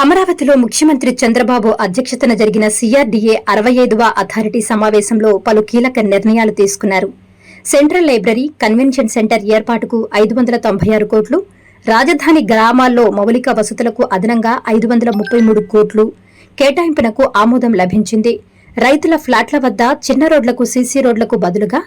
అమరావతిలో ముఖ్యమంత్రి చంద్రబాబు అధ్యక్షతన జరిగిన సీఆర్డీఏ 65వ అథారిటీ సమావేశంలో పలు కీలక నిర్ణయాలు తీసుకున్నారు. సెంట్రల్ లైబ్రరీ, కన్వెన్షన్ సెంటర్ ఏర్పాటుకు 596 కోట్లు, రాజధాని గ్రామాల్లో మౌలిక వసతులకు అదనంగా 533 కోట్లు కేటాయింపునకు ఆమోదం లభించింది. రైతుల ఫ్లాట్ల వద్ద చిన్న రోడ్లకు సీసీ రోడ్లకు బదులుగా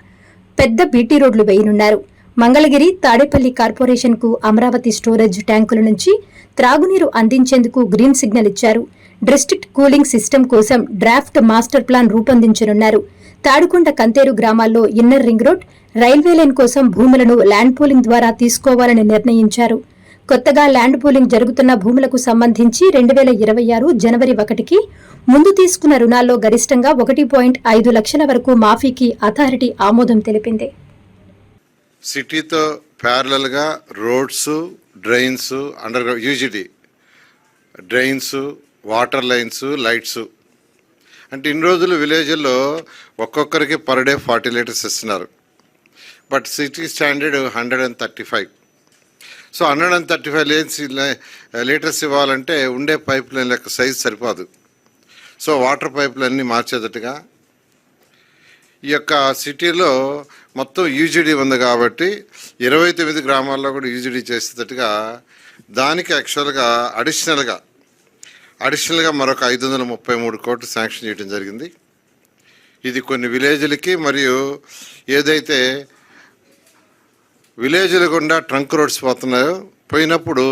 పెద్ద బీటీ రోడ్లు వేయనున్నారు. మంగళగిరి, తాడేపల్లి కార్పొరేషన్కు అమరావతి స్టోరేజ్ ట్యాంకుల నుంచి త్రాగునీరు అందించేందుకు గ్రీన్ సిగ్నల్ ఇచ్చారు. డిస్ట్రిక్ట్ కూలింగ్ సిస్టమ్ కోసం డ్రాఫ్ట్ మాస్టర్ ప్లాన్ రూపొందించనున్నారు. తాడుకొండ, కంతేరు గ్రామాల్లో inner ring road, railway line కోసం భూములను ల్యాండ్ పూలింగ్ ద్వారా తీసుకోవాలని నిర్ణయించారు. కొత్తగా ల్యాండ్ పూలింగ్ జరుగుతున్న భూములకు సంబంధించి 2026 జనవరి 1కి ముందు తీసుకున్న రుణాల్లో గరిష్టంగా 1.5 లక్షల వరకు మాఫీకి అథారిటీ ఆమోదం తెలిపింది. సిటీతో ప్యారలల్గా roads, drains, under ground UGD drains, water lines, lights అంటే ఇన్ని రోజులు విలేజ్లో ఒక్కొక్కరికి పర్ డే 40 లీటర్స్ ఇస్తున్నారు. But city standard 135. So 135 litres ఇవ్వాలంటే ఉండే పైప్ లైన్ యొక్క సైజ్ సరిపోదు. సో వాటర్ పైపులన్నీ మార్చేటట్టుగా ఈ యొక్క సిటీలో మొత్తం యూజిడి ఉంది కాబట్టి 29 గ్రామాల్లో కూడా యూజిడి చేసేటట్టుగా దానికి యాక్చువల్గా అడిషనల్గా మరొక 533 కోట్లు శాంక్షన్ చేయడం జరిగింది. ఇది కొన్ని విలేజ్లకి మరియు ఏదైతే విలేజ్ల గుండా ట్రంక్ రోడ్స్ పోయినప్పుడు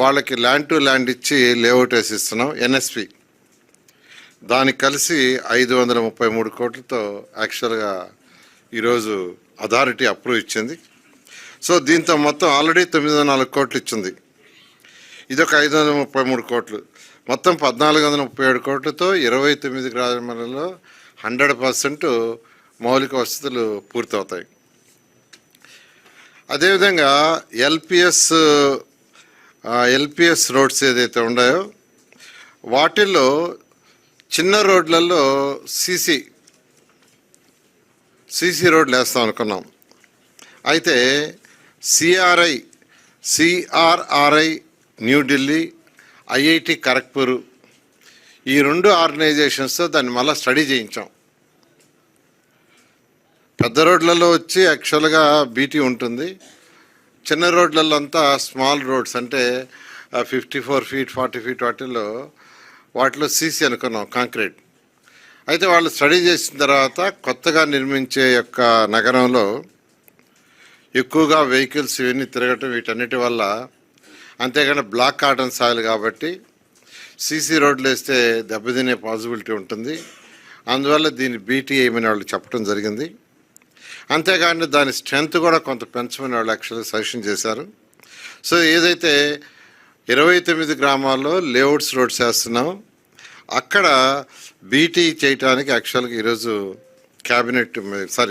వాళ్ళకి ల్యాండ్ టు ల్యాండ్ ఇచ్చి లేఅవుట్ వేసి ఇస్తున్నాం. ఎన్ఎస్పి దానికి కలిసి 533 కోట్లతో యాక్చువల్గా ఈరోజు అథారిటీ అప్రూవ్ ఇచ్చింది. సో దీంతో మొత్తం ఆల్రెడీ 904 కోట్లు ఇచ్చింది. ఇదొక 533 కోట్లు, మొత్తం 1437 కోట్లతో 29 గ్రామాలలో 100% మౌలిక వసతులు పూర్తవుతాయి. అదేవిధంగా ఎల్పిఎస్ రోడ్స్ ఏదైతే ఉన్నాయో వాటిల్లో చిన్న రోడ్లలో సీసీ రోడ్లు వేస్తాం అనుకున్నాం. అయితే సిఆర్ఆర్ఐ న్యూఢిల్లీ, ఐఐటి ఖరగ్పూర్ ఈ 2 ఆర్గనైజేషన్స్తో దాన్ని మళ్ళీ స్టడీ చేయించాం. పెద్ద రోడ్లలో వచ్చి యాక్చువల్గా బీటీ ఉంటుంది, చిన్న రోడ్లలో అంతా స్మాల్ రోడ్స్ అంటే 54 ఫీట్ 40 ఫీట్ వాటిలో సీసీ అనుకున్నాం, కాంక్రీట్. అయితే వాళ్ళు స్టడీ చేసిన తర్వాత కొత్తగా నిర్మించే యొక్క నగరంలో ఎక్కువగా వెహికల్స్ ఇవన్నీ తిరగటం వీటన్నిటి వల్ల, అంతేగాని బ్లాక్ కాటన్ సాయిల్ కాబట్టి సీసీ రోడ్లు వేస్తే దెబ్బతినే పాసిబిలిటీ ఉంటుంది. అందువల్ల దీన్ని బీటీ వేయమని వాళ్ళు చెప్పడం జరిగింది. అంతేగాని దాని స్ట్రెంత్ కూడా కొంత పెంచమని వాళ్ళు యాక్చువల్గా సజెషన్ చేశారు. సో ఏదైతే 29 గ్రామాల్లో లేఅవుట్స్ రోడ్స్ వేస్తున్నాం అక్కడ బీటీ చేయటానికి యాక్చువల్గా ఈరోజు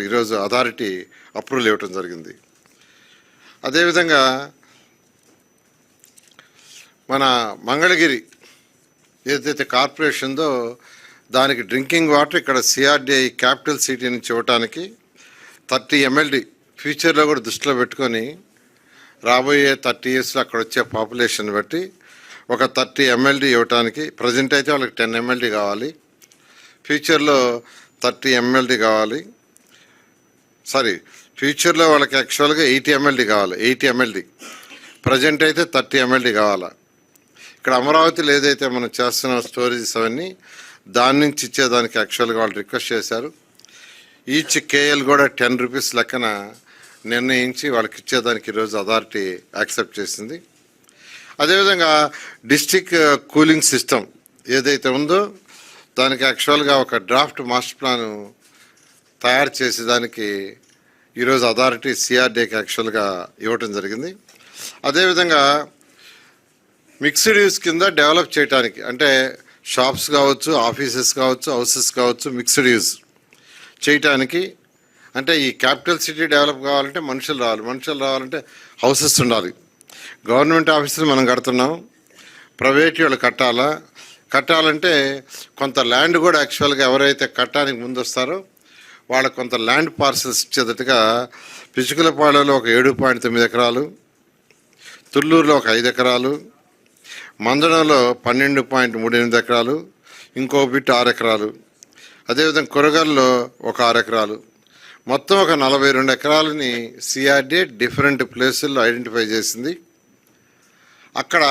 ఈరోజు అథారిటీ అప్రూవల్ ఇవ్వటం జరిగింది. అదేవిధంగా మన మంగళగిరి ఏదైతే కార్పొరేషన్దో దానికి డ్రింకింగ్ వాటర్ ఇక్కడ సిఆర్డీఐ క్యాపిటల్ సిటీ నుంచి ఇవ్వటానికి 30 MLD ఫ్యూచర్లో కూడా దృష్టిలో పెట్టుకొని రాబోయే 30 ఇయర్స్లో అక్కడ వచ్చే పాపులేషన్ బట్టి ఒక 30 MLD ఇవ్వటానికి, ప్రజెంట్ అయితే వాళ్ళకి 10 MLD కావాలి, ఫ్యూచర్లో 30 MLD కావాలి. ఫ్యూచర్లో వాళ్ళకి యాక్చువల్గా 80 MLD కావాలి. 80 MLD ప్రజెంట్ అయితే 30 MLD కావాలా. ఇక్కడ అమరావతిలో ఏదైతే మనం చేస్తున్న స్టోరేజెస్ అవన్నీ దాని నుంచి ఇచ్చేదానికి యాక్చువల్గా వాళ్ళు రిక్వెస్ట్ చేశారు. ఈచ్ కేఎల్ కూడా 10 రూపీస్ లెక్కన నిర్ణయించి వాళ్ళకి ఇచ్చేదానికి ఈరోజు అథారిటీ యాక్సెప్ట్ చేసింది. అదేవిధంగా డిస్ట్రిక్ట్ కూలింగ్ సిస్టమ్ ఏదైతే ఉందో దానికి యాక్చువల్గా ఒక డ్రాఫ్ట్ మాస్టర్ ప్లాన్ తయారు చేసేదానికి ఈరోజు అథారిటీ సిఆర్డీకి యాక్చువల్గా ఇవ్వటం జరిగింది. అదేవిధంగా మిక్స్డ్ యూస్ కింద డెవలప్ చేయడానికి అంటే షాప్స్ కావచ్చు, ఆఫీసెస్ కావచ్చు, హౌసెస్ కావచ్చు, మిక్స్డ్ యూస్ చేయటానికి అంటే ఈ క్యాపిటల్ సిటీ డెవలప్ కావాలంటే మనుషులు రావాలంటే హౌసెస్ ఉండాలి. గవర్నమెంట్ ఆఫీసులు మనం కడుతున్నాం, ప్రైవేట్ వాళ్ళు కట్టాలంటే కొంత ల్యాండ్ కూడా యాక్చువల్గా ఎవరైతే కట్టడానికి ముందు వస్తారో వాళ్ళకు కొంత ల్యాండ్ పార్సల్స్ ఇచ్చేటట్టుగా పిచుకులపాడులో ఒక 7.9 ఎకరాలు, తుళ్ళూరులో ఒక 5 ఎకరాలు, మందడంలో 12.38 ఎకరాలు, ఇంకో బిట్ 6 ఎకరాలు, అదేవిధంగా కొరగల్లో ఒక 6 ఎకరాలు, మొత్తం ఒక 42 ఎకరాలని సిఆర్డీఏ డిఫరెంట్ ప్లేసుల్లో ఐడెంటిఫై చేసింది. అక్కడ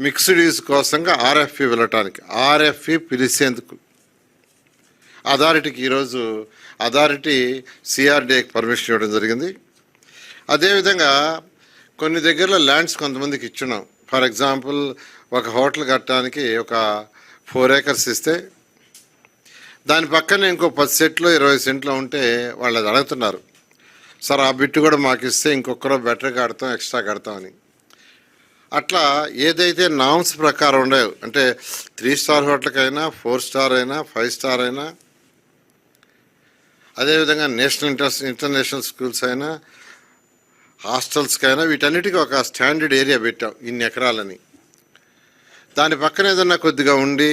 మిక్స్డ్ యూజ్ కోసంగా ఆర్ఎఫ్ఈ వెళ్ళటానికి, ఆర్ఎఫ్ఈ పిలిచేందుకు అథారిటీకి ఈరోజు అథారిటీ సిఆర్డీఏకి పర్మిషన్ ఇవ్వడం జరిగింది. అదేవిధంగా కొన్ని దగ్గరలో ల్యాండ్స్ కొంతమందికి ఇచ్చున్నాం. ఫర్ ఎగ్జాంపుల్ ఒక హోటల్ కట్టడానికి ఒక 4 acres ఇస్తే దాని పక్కనే ఇంకో 10 సెంట్లు 20 సెంట్లు ఉంటే వాళ్ళు అది అడుగుతున్నారు, సార్ ఆ బిట్టు కూడా మాకు ఇస్తే ఇంకొకరో బెటర్ కడతాం, ఎక్స్ట్రా కడతామని. అట్లా ఏదైతే నామ్స్ ప్రకారం ఉండేవి, అంటే 3 స్టార్ హోటల్కైనా 4 స్టార్ అయినా 5 స్టార్ అయినా, అదేవిధంగా ఇంటర్నేషనల్ స్కూల్స్ అయినా హాస్టల్స్కైనా వీటన్నిటికీ ఒక స్టాండర్డ్ ఏరియా పెట్టాం ఇన్ని ఎకరాలని. దాని పక్కన ఏదన్నా కొద్దిగా ఉండి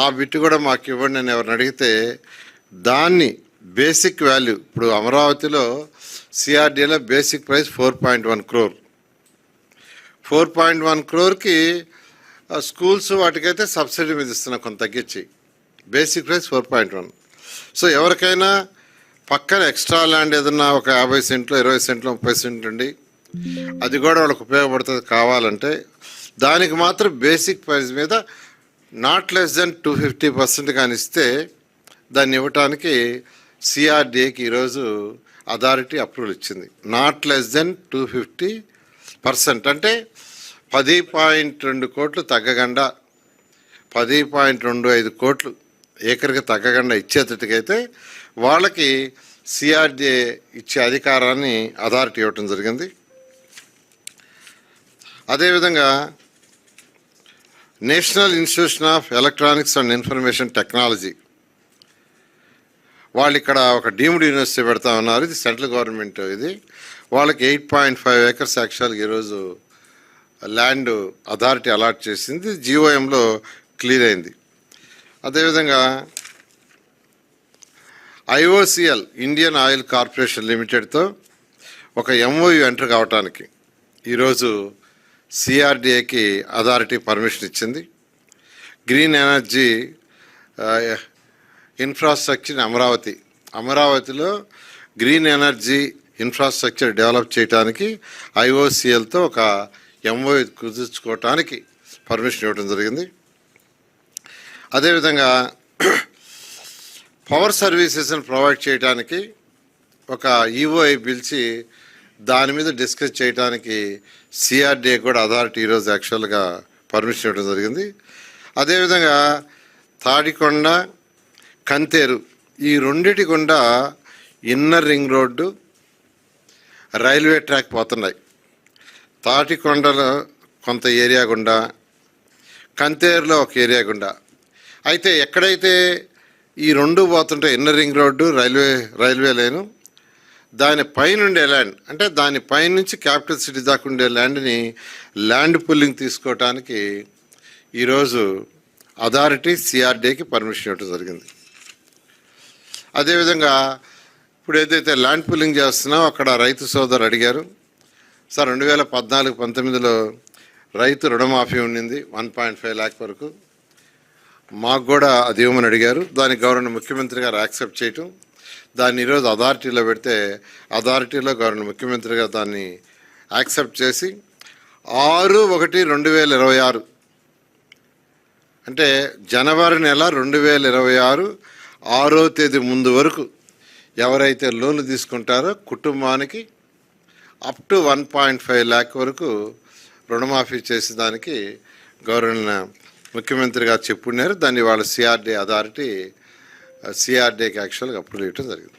ఆ బిట్టు కూడా మాకు ఇవ్వండి అని ఎవరిని అడిగితే దాన్ని బేసిక్ వాల్యూ, ఇప్పుడు అమరావతిలో సిఆర్డీఏలో basic price 4.1 crore. 4.1 crore schools వాటికైతే సబ్సిడీ మీద ఇస్తున్నాం కొంత తగ్గించి. Basic price 4.1. సో ఎవరికైనా పక్కన ఎక్స్ట్రా ల్యాండ్ ఏదన్నా ఒక 50 సెంట్లు 20 సెంట్లు 30 సెంట్లు ఉండి అది కూడా వాళ్ళకి ఉపయోగపడుతుంది కావాలంటే దానికి మాత్రం బేసిక్ ప్రైస్ మీద నాట్ లెస్ దెన్ 250% కానీ ఇస్తే దాన్ని ఇవ్వటానికి సిఆర్డీఏకి ఈరోజు అథారిటీ అప్రూవల్ ఇచ్చింది. నాట్ లెస్ దెన్ 250% అంటే 10.2 కోట్లు తగ్గకుండా 10.25 కోట్లు ఏకరికి తగ్గకుండా ఇచ్చేటట్టుకైతే వాళ్ళకి సిఆర్డీఏ ఇచ్చే అధికారాన్ని అథారిటీ ఇవ్వటం జరిగింది. అదేవిధంగా national institution of electronics and information technology వాళ్ళు ఇక్కడ ఒక డీమ్డ్ యూనివర్సిటీ పెడతా ఉన్నారు. ఇది సెంట్రల్ గవర్నమెంట్. ఇది వాళ్ళకి 8.5 acres యాక్చువల్గా ఈరోజు ల్యాండ్ అథారిటీ అలాట్ చేసింది, జిఓఎంలో క్లియర్ అయింది. అదేవిధంగా ఐఓసిఎల్ ఇండియన్ ఆయిల్ కార్పొరేషన్ లిమిటెడ్తో ఒక ఎంఓయు ఎంటర్ కావటానికి ఈరోజు సిఆర్డీఏకి అథారిటీ పర్మిషన్ ఇచ్చింది. గ్రీన్ ఎనర్జీ ఇన్ఫ్రాస్ట్రక్చర్ అమరావతిలో గ్రీన్ ఎనర్జీ ఇన్ఫ్రాస్ట్రక్చర్ డెవలప్ చేయడానికి ఐఓసిఎల్తో ఒక ఎంఓయు కుదుర్చుకోవటానికి పర్మిషన్ ఇవ్వడం జరిగింది. అదేవిధంగా పవర్ సర్వీసెస్ని ప్రొవైడ్ చేయడానికి ఒక ఈఓఐ పిలిచి దాని మీద డిస్కస్ చేయడానికి సిఆర్డీఏ కూడా అథారిటీ ఈరోజు యాక్చువల్గా పర్మిషన్ ఇవ్వడం జరిగింది. అదేవిధంగా తాడికొండ కంతేరు ఈ రెండిటి గుండా inner ring road railway track పోతున్నాయి. తాటికొండలో కొంత ఏరియా గుండా, కంతేరులో ఒక ఏరియా గుండా. అయితే ఎక్కడైతే ఈ రెండు పోతుంటే inner ring road railway line దాని పైనుండే ల్యాండ్, అంటే దాని పైనుంచి క్యాపిటల్ సిటీ దాకా ఉండే ల్యాండ్ని ల్యాండ్ పుల్లింగ్ తీసుకోవటానికి ఈరోజు అథారిటీ సిఆర్డీఏకి పర్మిషన్ ఇవ్వడం జరిగింది. అదేవిధంగా ఇప్పుడు ఏదైతే ల్యాండ్ పుల్లింగ్ చేస్తున్నామో అక్కడ రైతు సోదరు అడిగారు, సార్ 2014-19లో రైతు రుణమాఫీ ఉండింది 1.5 lakh వరకు, మాకు కూడా అది ఇవ్వమని అడిగారు. దానికి గవర్నర్ ముఖ్యమంత్రి గారు యాక్సెప్ట్ చేయటం, దాన్ని ఈరోజు అథారిటీలో పెడితే అథారిటీలో గవర్నర్ ముఖ్యమంత్రి గారు దాన్ని యాక్సెప్ట్ చేసి 6/1/2026 అంటే జనవరి నెల 2026 6వ తేదీ ముందు వరకు ఎవరైతే లోన్లు తీసుకుంటారో కుటుంబానికి అప్ టు 1.5 lakh వరకు రుణమాఫీ చేసేదానికి గవర్నర్ ముఖ్యమంత్రి గారు చెప్పున్నారు. దాన్ని వాళ్ళ సిఆర్డీ అథారిటీ సిఆర్డీకి యాక్చువల్గా అప్రూవ్ చేయడం జరిగింది.